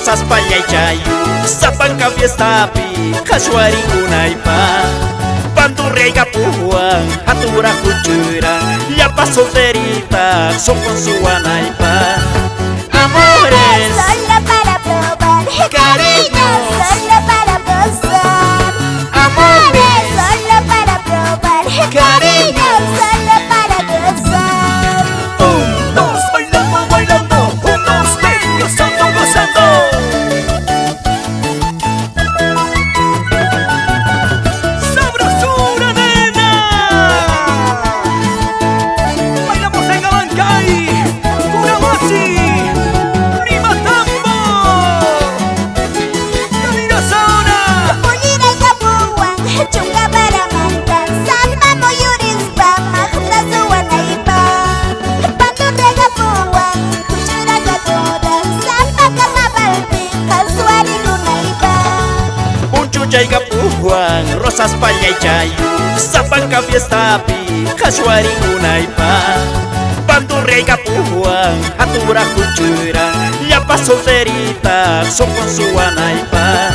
rosas payay chayu sapanka fiestapi kashwarikunaypa Pandurreyga pujuan hatura kuchura llapa solterita sopon suwanaypa Amores solo para probar, Cariños solo para gozar. Amores Solo para probar, Cariños solo para gozar. Un, dos, bailando, bailando Unos, gozando, gozando ¡Sabrosura, nena! Bailamos en Abancay Curamasi Rima Tambo ¡Caminas ahora! Pulida y Capuan, chunga para mantan, samba moyurispa, majunda suwanaipa. Pandurreyga puwan, kuchuraga toda, samba carnavalpi, kasuarikunaipa. Unchuchayga pujuan rosas payay chayu sapanka fiestapi kashwarikunaypa Pandurreyga pujuan hatura kuchura llapa solterita sopon suwanaypa